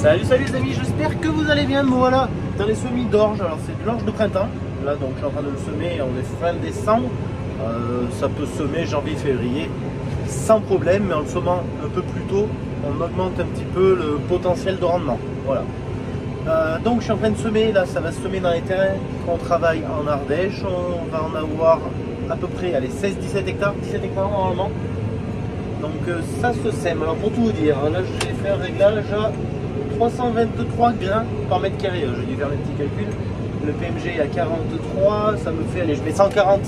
Salut les amis, j'espère que vous allez bien. Bon, voilà, dans les semis d'orge, alors c'est de l'orge de printemps. Là donc je suis en train de le semer, on est fin décembre. Ça peut semer janvier-février sans problème, mais en le semant un peu plus tôt, on augmente un petit peu le potentiel de rendement. Voilà. Donc je suis en train de semer, là ça va se semer dans les terrains qu'on travaille en Ardèche. On va en avoir à peu près 16-17 hectares, 17 hectares normalement. Donc ça se sème. Alors pour tout vous dire, là j'ai fait un réglage à 323 grains par mètre carré. J'ai dû faire des petits calculs. Le PMG est à 43, ça me fait, allez, je mets 140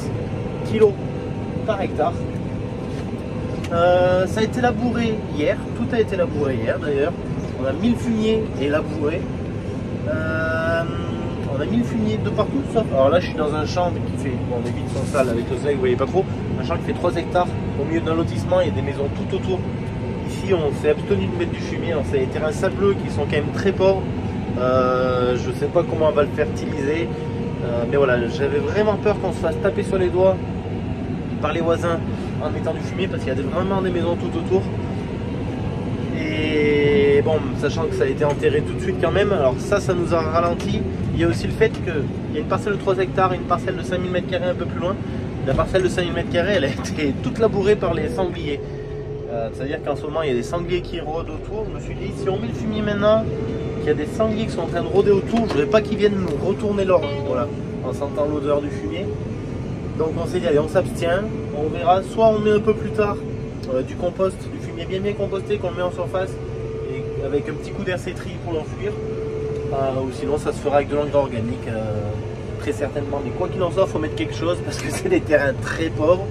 kg par hectare. Ça a été labouré hier, tout a été labouré hier d'ailleurs. On a mis le fumier et labouré. On a mis le fumier de partout sauf. Alors là je suis dans un champ qui fait, bon, on évite son salle avec le soleil, vous voyez pas trop. Un champ qui fait 3 hectares au milieu d'un lotissement, il y a des maisons tout autour. Ici on s'est abstenu de mettre du fumier, c'est des terrains sableux qui sont quand même très pauvres. Je sais pas comment on va le fertiliser, mais voilà, j'avais vraiment peur qu'on se fasse taper sur les doigts par les voisins en mettant du fumier parce qu'il y a vraiment des maisons tout autour. Et bon, sachant que ça a été enterré tout de suite quand même, alors ça nous a ralenti. Il y a aussi le fait qu'il y a une parcelle de 3 hectares et une parcelle de 5000 m² un peu plus loin. La parcelle de 5000 m², elle a été toute labourée par les sangliers. C'est-à-dire qu'en ce moment, il y a des sangliers qui rôdent autour. Je me suis dit, si on met le fumier maintenant, qu'il y a des sangliers qui sont en train de rôder autour, je ne voudrais pas qu'ils viennent nous retourner l'orge, voilà, en sentant l'odeur du fumier. Donc on s'est dit, allez, on s'abstient, on verra. Soit on met un peu plus tard du compost, du fumier bien composté qu'on met en surface, et avec un petit coup d'hercétrie pour l'enfuir. Ou sinon, ça se fera avec de l'engrais organique, très certainement. Mais quoi qu'il en soit, il faut mettre quelque chose parce que c'est des terrains très pauvres.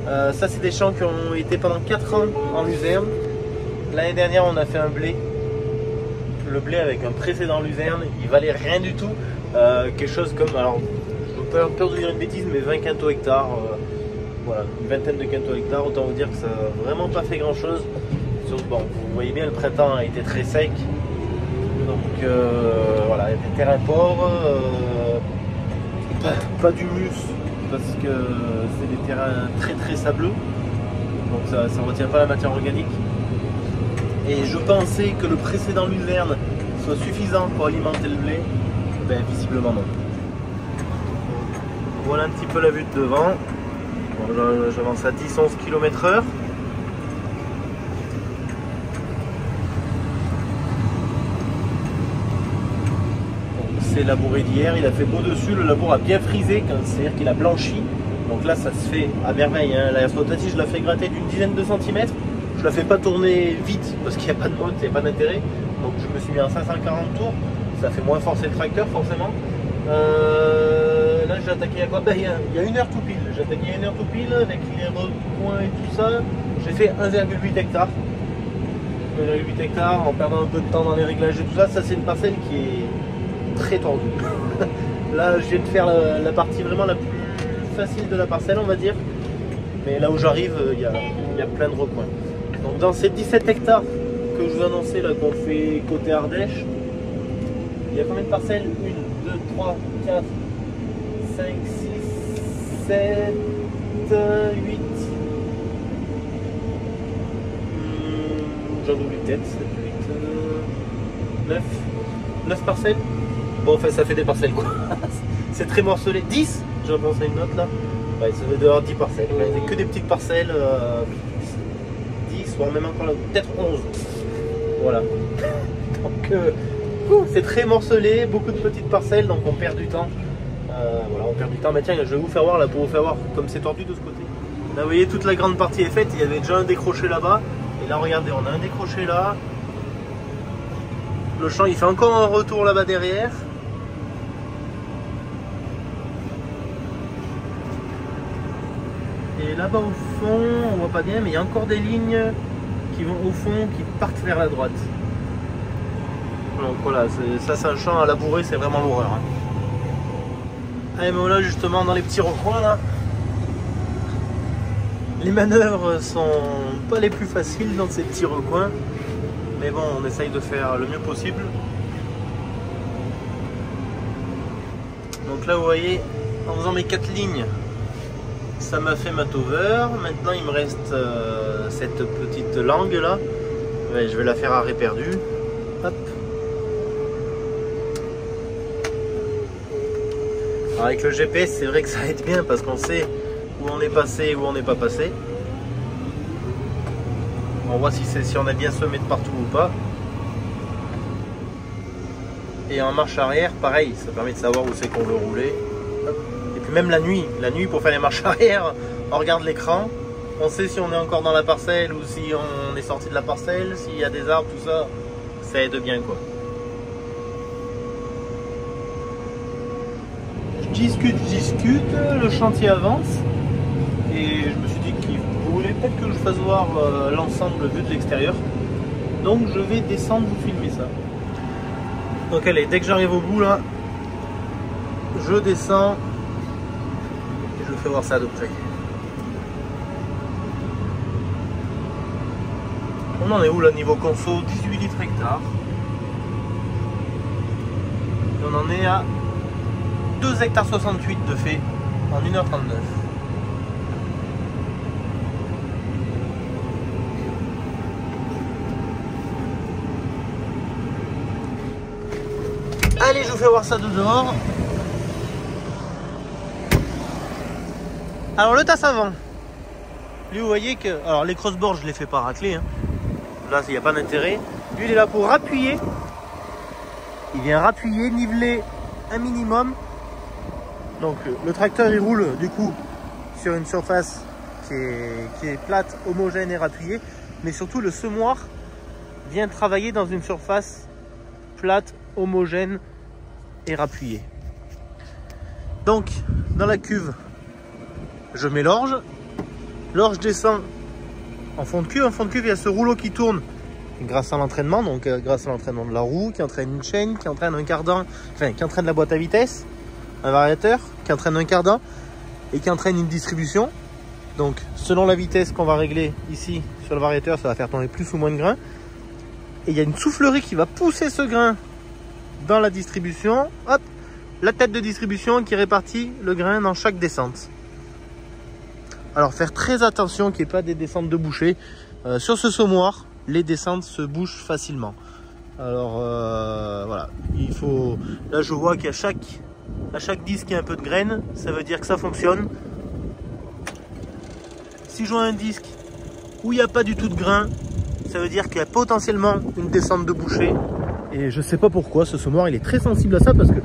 Ça, c'est des champs qui ont été pendant 4 ans en luzerne. L'année dernière, on a fait un blé. Le blé avec un précédent luzerne, il valait rien du tout. Quelque chose comme, alors, je n'ai pas peur de dire une bêtise, mais 20 quintaux hectares. Voilà, une vingtaine de quintaux hectares. Autant vous dire que ça n'a vraiment pas fait grand chose. Bon, vous voyez bien, le printemps a été très sec. Donc voilà, il y a des terrains pauvres. Pas d'humus parce que c'est des terrains très sableux, donc ça ne retient pas la matière organique. Et je pensais que le précédent luzerne soit suffisant pour alimenter le blé, ben visiblement non. Voilà un petit peu la vue de devant. Bon, j'avance à 10-11 km/h. C'est labouré d'hier, il a fait beau dessus, le labour a bien frisé, c'est-à-dire qu'il a blanchi. Donc là ça se fait à merveille, hein. La flottatie je la fais gratter d'une dizaine de centimètres. Je la fais pas tourner vite parce qu'il n'y a pas de mode, il n'y a pas d'intérêt. Donc je me suis mis à 540 tours, ça fait moins forcer le tracteur forcément. Là j'ai attaqué à quoi? Ben, il y a 1 heure tout pile, j'ai attaqué à 1 heure tout pile avec les recoins et tout ça. J'ai fait 1,8 hectares. 1,8 hectares en perdant un peu de temps dans les réglages et tout ça. Ça c'est une parcelle qui est très tendu. Là je viens de faire la partie vraiment la plus facile de la parcelle, on va dire, mais là où j'arrive il y a plein de recoins. Donc dans ces 17 hectares que je vous annonçais là qu'on fait côté Ardèche, il y a combien de parcelles? 1, 2, 3, 4, 5, 6, 7, 8, j'en oublie peut-être, 7, 8, 9 parcelles. Bon, enfin, ça fait des parcelles quoi. C'est très morcelé. 10, j'en pense à une note là. Ouais, ça veut dehors 10 parcelles. C'est que des petites parcelles. 10, voire même encore là, peut-être 11. Voilà. Donc, c'est très morcelé, beaucoup de petites parcelles, donc on perd du temps. Voilà, on perd du temps. Mais tiens, je vais vous faire voir là pour vous faire voir comme c'est tordu de ce côté. Là, vous voyez, toute la grande partie est faite. Il y avait déjà un décroché là-bas. Et là, regardez, on a un décroché là. Le champ, il fait encore un retour là-bas derrière. Et là-bas au fond, on voit pas bien, mais il y a encore des lignes qui vont au fond, qui partent vers la droite. Donc voilà, ça c'est un champ à labourer, c'est vraiment l'horreur. Hein. Allez, mais voilà, justement, dans les petits recoins là, les manœuvres sont pas les plus faciles dans ces petits recoins. Mais bon, on essaye de faire le mieux possible. Donc là, vous voyez, en faisant mes 4 lignes, ça m'a fait ma tover. Maintenant, il me reste cette petite langue là. Ouais, je vais la faire arrêt perdu. Hop. Alors avec le GPS, c'est vrai que ça aide bien parce qu'on sait où on est passé et où on n'est pas passé. On voit si on a bien semé de partout ou pas. Et en marche arrière, pareil, ça permet de savoir où c'est qu'on veut rouler. Et puis même la nuit pour faire les marches arrière, on regarde l'écran, on sait si on est encore dans la parcelle ou si on est sorti de la parcelle, s'il y a des arbres, tout ça, ça aide bien quoi. Je discute, le chantier avance et je me suis dit qu'il voulait peut-être que je fasse voir l'ensemble vu de l'extérieur. Donc je vais descendre vous filmer ça. Donc allez, dès que j'arrive au bout là, je descends et je vous fais voir ça de près. On en est où là niveau conso? 18 litres hectare. Et on en est à 2 hectares 68 de fait en 1h39. Allez, je vous fais voir ça de dehors. Alors le tasse avant, lui vous voyez que, alors les crossbars je les fais pas racler, hein. Là il n'y a pas d'intérêt. Lui il est là pour appuyer. Il vient rappuyer, niveler un minimum. Donc le tracteur il roule du coup sur une surface qui est plate, homogène et rappuyée. Mais surtout le semoir vient travailler dans une surface plate, homogène et rappuyée. Donc dans la cuve, je mets l'orge. L'orge descend en fond de cuve. En fond de cuve, il y a ce rouleau qui tourne grâce à l'entraînement. Donc grâce à l'entraînement de la roue, qui entraîne une chaîne, qui entraîne un cardan, enfin qui entraîne la boîte à vitesse, un variateur, qui entraîne un cardan et qui entraîne une distribution. Donc selon la vitesse qu'on va régler ici sur le variateur, ça va faire tomber plus ou moins de grains. Et il y a une soufflerie qui va pousser ce grain dans la distribution. Hop, la tête de distribution qui répartit le grain dans chaque descente. Alors faire très attention qu'il n'y ait pas des descentes de bouchée. Sur ce semoir, les descentes se bouchent facilement. Alors voilà, il faut. Là je vois qu'à chaque disque il y a un peu de graines, ça veut dire que ça fonctionne. Si je vois un disque où il n'y a pas du tout de grain, ça veut dire qu'il y a potentiellement une descente de bouchée. Et je sais pas pourquoi ce semoir il est très sensible à ça, parce que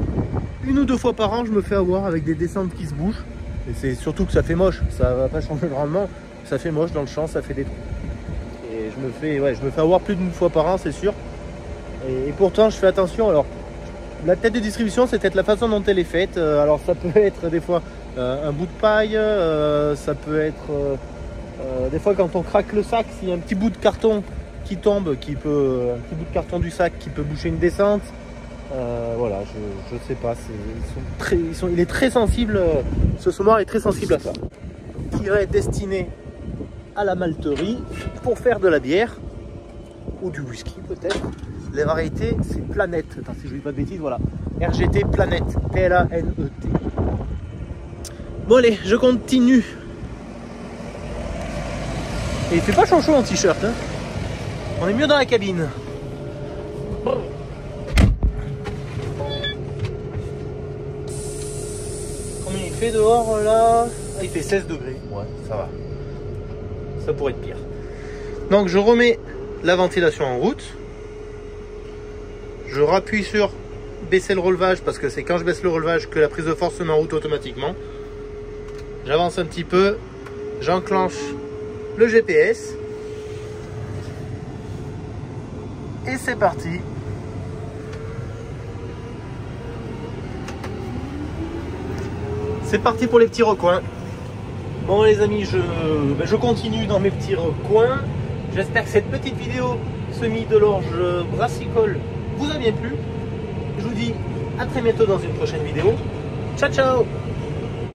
1 ou 2 fois par an je me fais avoir avec des descentes qui se bouchent. Et c'est surtout que ça fait moche, ça va pas changer le rendement, ça fait moche dans le champ, ça fait des trous. Et je me fais avoir plus d'1 fois par an, c'est sûr. Et pourtant je fais attention. Alors la tête de distribution, c'est peut-être la façon dont elle est faite. Alors ça peut être des fois un bout de paille, ça peut être des fois quand on craque le sac, s'il y a un petit bout de carton qui tombe, un petit bout de carton du sac qui peut boucher une descente. Voilà, je sais pas, il est très sensible, ce semoir est très sensible à ça. Qui va être destiné à la malterie pour faire de la bière ou du whisky peut-être. Les variétés c'est Planète, attends, si je dis pas de bêtises, voilà, RGT Planète, P-L-A-N-E-T. Bon allez, je continue. Et il fait pas chaud en t-shirt, hein. On est mieux dans la cabine. Combien il fait dehors là? Il fait 16 degrés. Ouais, ça va. Ça pourrait être pire. Donc je remets la ventilation en route. Je rappuie sur baisser le relevage, parce que c'est quand je baisse le relevage que la prise de force se met en route automatiquement. J'avance un petit peu. J'enclenche le GPS. Et c'est parti. C'est parti pour les petits recoins. Bon les amis, je continue dans mes petits recoins. J'espère que cette petite vidéo semis de l'orge brassicole vous a bien plu. Je vous dis à très bientôt dans une prochaine vidéo. Ciao ciao.